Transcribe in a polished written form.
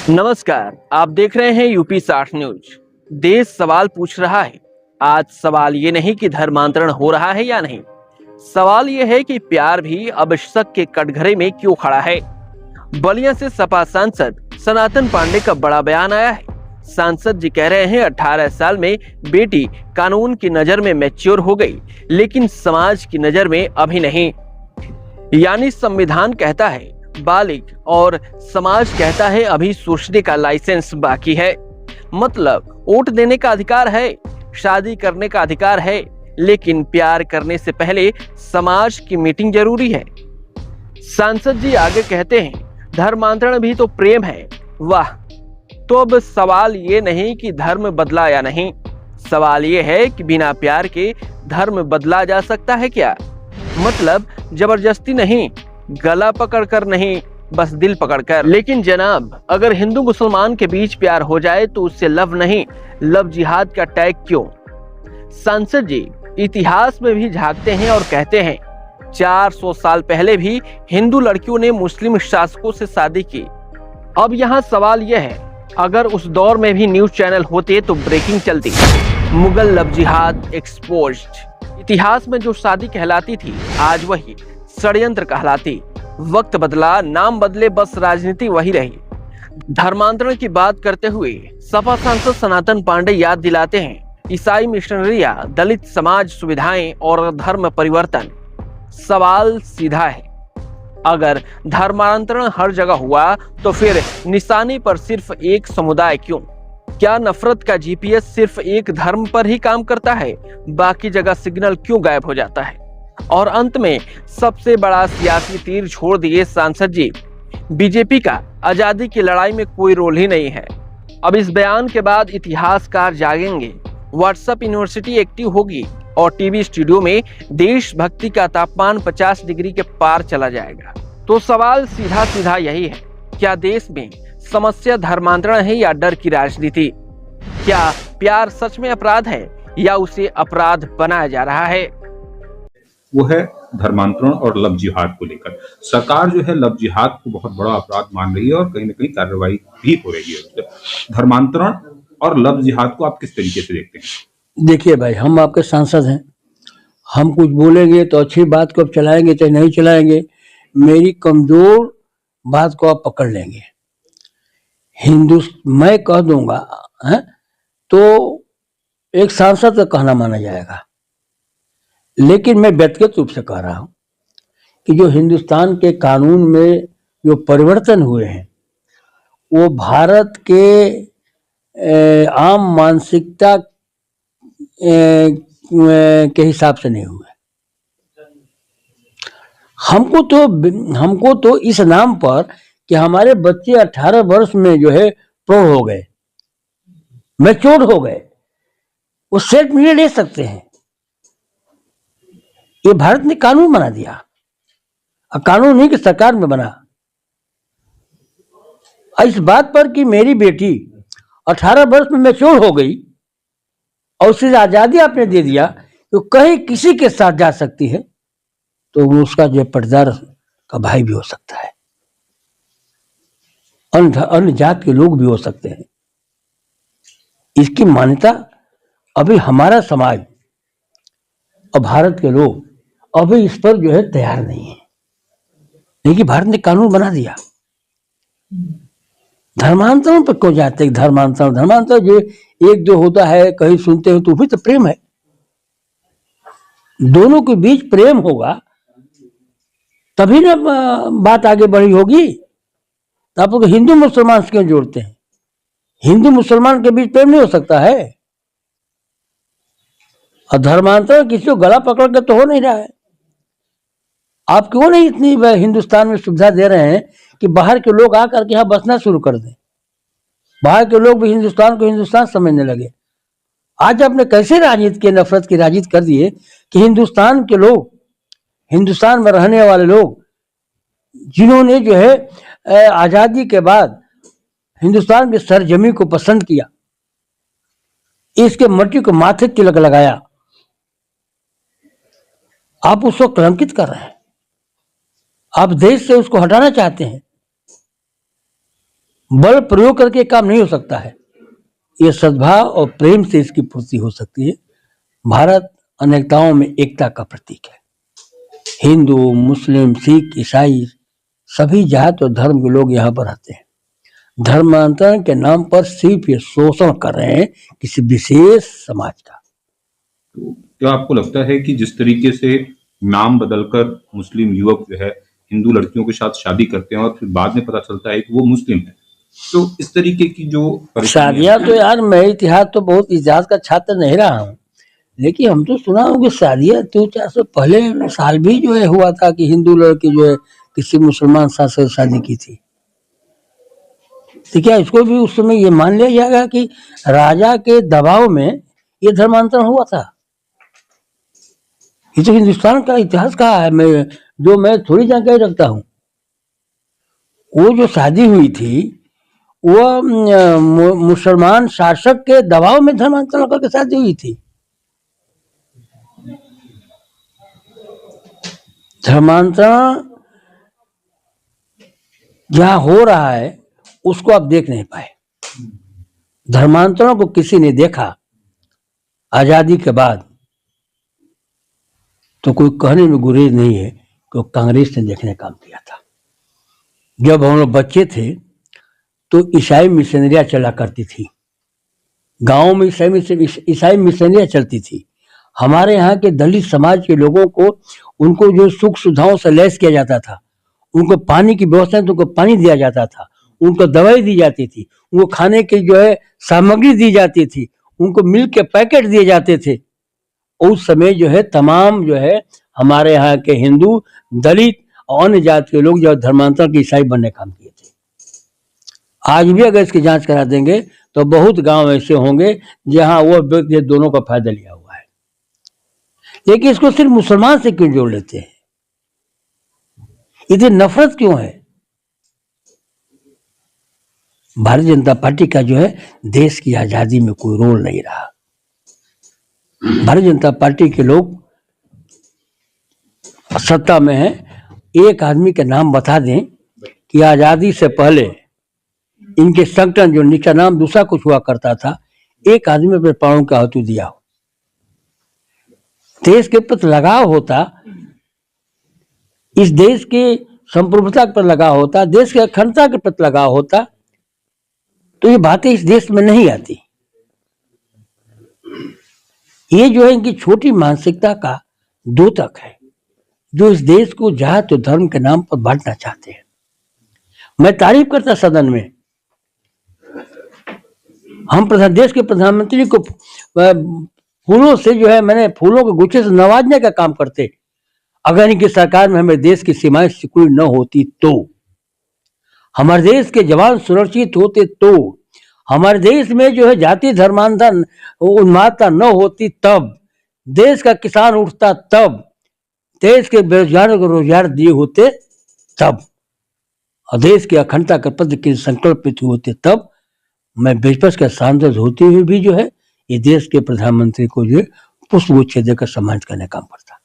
नमस्कार, आप देख रहे हैं यूपी 60 न्यूज। देश सवाल पूछ रहा है। आज सवाल ये नहीं कि धर्मांतरण हो रहा है या नहीं, सवाल ये है कि प्यार भी अब शक के कटघरे में क्यों खड़ा है। बलिया से सपा सांसद सनातन पांडे का बड़ा बयान आया है। सांसद जी कह रहे हैं 18 साल में बेटी कानून की नजर में मैच्योर हो गई, लेकिन समाज की नजर में अभी नहीं। यानी संविधान कहता है बालिग और समाज कहता है अभी सोचने का लाइसेंस बाकी है। मतलब वोट देने का अधिकार है, शादी करने का अधिकार है, लेकिन प्यार करने से पहले समाज की मीटिंग जरूरी है। सांसद जी आगे कहते हैं धर्मांतरण भी तो प्रेम है। वाह, तो अब सवाल ये नहीं कि धर्म बदला या नहीं, सवाल ये है कि बिना प्यार के धर्म बदला जा सकता है क्या। मतलब जबरदस्ती नहीं, गला पकड़कर नहीं, बस दिल पकड़कर। लेकिन जनाब, अगर हिंदू मुसलमान के बीच प्यार हो जाए तो उससे लव नहीं, लव जिहाद का टैग क्यों। सांसद जी इतिहास में भी झांकते हैं और कहते हैं 400 साल पहले भी हिंदू लड़कियों ने मुस्लिम शासकों से शादी की। अब यहाँ सवाल यह है, अगर उस दौर में भी न्यूज चैनल होते तो ब्रेकिंग चलती। मुगल लव जिहाद एक्सपोज्ड। इतिहास में जो शादी कहलाती थी आज वही षड्यंत्र कहलाती। वक्त बदला, नाम बदले, बस राजनीति वही रही। धर्मांतरण की बात करते हुए सपा सांसद सनातन पांडे याद दिलाते हैं ईसाई मिशनरिया, दलित समाज सुविधाएं और धर्म परिवर्तन। सवाल सीधा है, अगर धर्मांतरण हर जगह हुआ तो फिर निशाने पर सिर्फ एक समुदाय क्यों। क्या नफरत का जीपीएस सिर्फ एक धर्म पर ही काम करता है, बाकी जगह सिग्नल क्यों गायब हो जाता है। और अंत में सबसे बड़ा सियासी तीर छोड़ दिए सांसद जी, बीजेपी का आजादी की लड़ाई में कोई रोल ही नहीं है। अब इस बयान के बाद इतिहासकार जागेंगे, व्हाट्सएप यूनिवर्सिटी एक्टिव होगी और टीवी स्टूडियो में देशभक्ति का तापमान 50 डिग्री के पार चला जाएगा। तो सवाल सीधा सीधा यही है, क्या देश में समस्या धर्मांतरण है या डर की राजनीति। क्या प्यार सच में अपराध है या उसे अपराध बनाया जा रहा है। वो है धर्मांतरण और लव जिहाद को लेकर। सरकार जो है लव जिहाद को बहुत बड़ा अपराध मान रही है और कहीं ना कहीं कार्रवाई भी हो रही है। धर्मांतरण और लव जिहाद को आप किस तरीके से देखते हैं। देखिए भाई, हम आपके सांसद हैं, हम कुछ बोलेंगे तो अच्छी बात को आप चलाएंगे चाहे नहीं चलाएंगे, मेरी कमजोर बात को आप पकड़ लेंगे। मैं कह दूंगा है तो एक सांसद का कहना माना जाएगा, लेकिन मैं व्यक्तिगत रूप से कह रहा हूं कि जो हिंदुस्तान के कानून में जो परिवर्तन हुए हैं वो भारत के आम मानसिकता के हिसाब से नहीं हुए। हमको तो इस नाम पर कि हमारे बच्चे 18 वर्ष में जो है प्रौढ़ हो गए, मैच्योर हो गए, वो सेल्फ निर्णय ले सकते हैं। ये भारत ने कानून बना दिया। अब कानून नहीं कि सरकार में बना। इस बात पर कि मेरी बेटी 18 वर्ष में मैच्योर हो गई और उसे आजादी आपने दे दिया तो कहीं किसी के साथ जा सकती है, तो वो उसका जो पटदार का भाई भी हो सकता है, अन्य जात के लोग भी हो सकते हैं। इसकी मान्यता अभी हमारा समाज और भारत के लोग अभी इस पर जो है तैयार नहीं है। लेकिन भारत ने कानून बना दिया। धर्मांतरण पर क्यों जाते हैं। धर्मांतरण जो एक दो होता है, कहीं सुनते हो तो भी तो प्रेम है। दोनों के बीच प्रेम होगा तभी ना बात आगे बढ़ी होगी। तो आप लोग हिंदू मुसलमान से क्यों जोड़ते हैं। हिंदू मुसलमान के बीच प्रेम नहीं हो सकता है। और धर्मांतरण किसी को गला पकड़ के तो हो नहीं रहा है। आप क्यों नहीं इतनी हिंदुस्तान में सुविधा दे रहे हैं कि बाहर के लोग आकर के यहाँ बसना शुरू कर दें। बाहर के लोग भी हिंदुस्तान को हिंदुस्तान समझने लगे। आज आपने कैसे राजनीति की नफरत की राजनीति कर दिए कि हिंदुस्तान के लोग, हिंदुस्तान में रहने वाले लोग जिन्होंने जो है आजादी के बाद हिंदुस्तान की सरजमी को पसंद किया, इसके मट्टी को माथे तिलक लगाया, आप उसको कलंकित कर रहे हैं। आप देश से उसको हटाना चाहते हैं। बल प्रयोग करके काम नहीं हो सकता है। ये सद्भाव और प्रेम से इसकी पूर्ति हो सकती है। भारत अनेकताओं में एकता का प्रतीक है। हिंदू, मुस्लिम, सिख, ईसाई सभी जात और धर्म के लोग यहाँ पर रहते हैं। धर्मांतरण के नाम पर सिर्फ ये शोषण कर रहे हैं किसी विशेष समाज का। तो क्या आपको लगता है कि जिस तरीके से नाम बदलकर मुस्लिम युवक जो है हिंदू लड़कियों के साथ शादी करते हैं और फिर बाद में पता चलता है कि वो मुस्लिम है, तो इस तरीके की जो शादियां तो यार, मैं इतिहास का छात्र नहीं रहा हूँ, लेकिन हम तो सुना हूँ कि शादियां 200-400 पहले साल भी जो है हुआ था कि हिंदू लड़की जो है किसी मुसलमान साथ से शादी की थी। तो क्या इसको भी उस समय ये मान लिया जाएगा कि राजा के दबाव में ये धर्मांतरण हुआ था? ये तो हिंदुस्तान का इतिहास कहा है, मैं थोड़ी जानकारी रखता हूँ। वो जो शादी हुई थी वो मुसलमान शासक के दबाव में धर्मांतरण करके शादी हुई थी। धर्मांतरण जहां हो रहा है उसको आप देख नहीं पाए। धर्मांतरण को किसी ने देखा आजादी के बाद तो कोई कहने में गुरेज नहीं है कि कांग्रेस ने देखने का काम किया था। जब हम लोग बच्चे थे तो ईसाई मिशनरियां चला करती थी, गांव में ईसाई मिशनरियां चलती थी। हमारे यहाँ के दलित समाज के लोगों को उनको जो सुख सुविधाओं से लैस किया जाता था, उनको पानी की व्यवस्था तो उनको पानी दिया जाता था, उनको दवाई दी जाती थी, उनको खाने की जो है सामग्री दी जाती थी, उनको मिल्क के पैकेट दिए जाते थे। उस समय जो है तमाम जो है हमारे यहाँ के हिंदू, दलित और अन्य जाति के लोग जो धर्मांतरण के ईसाई बनने काम किए थे। आज भी अगर इसकी जांच करा देंगे तो बहुत गांव ऐसे होंगे जहां वो व्यक्ति दोनों का फायदा लिया हुआ है। लेकिन इसको सिर्फ मुसलमान से क्यों जोड़ लेते हैं? इतनी नफरत क्यों है? भारतीय जनता पार्टी का जो है देश की आजादी में कोई रोल नहीं रहा। भारतीय जनता पार्टी के लोग सत्ता में हैं, एक आदमी के नाम बता दें कि आजादी से पहले इनके संगठन जो नीचा नाम दूसरा कुछ हुआ करता था, एक आदमी अपने प्राणों का आहुति दिया हो, देश के प्रति लगाव होता, इस देश के संप्रभुता पर लगाव होता, देश की अखंडता के प्रति लगाव होता, तो ये बातें इस देश में नहीं आती। ये जो है इनकी छोटी मानसिकता का द्योतक है, जो इस देश को जात और धर्म के नाम पर बांटना चाहते हैं। मैं तारीफ करता सदन में, हम देश के प्रधानमंत्री को फूलों से जो है मैंने फूलों के गुच्छे से नवाजने का काम करते। अगर इनकी सरकार में हमारे देश की सीमाएं सिकुड़ी न होती तो, हमारे देश के जवान सुरक्षित होते तो, हमारे देश में जो है जाति धर्मांतरण उन्मादता न होती तब, देश का किसान उठता तब, देश के बेरोजगारों को रोजगार दिए होते तब, और देश की अखंडता के प्रति के संकल्पित होते तब, मैं विपक्ष का सांसद होते हुए भी जो है ये देश के प्रधानमंत्री को जो है पुष्पगुच्छ देकर सम्मानित करने का काम करता।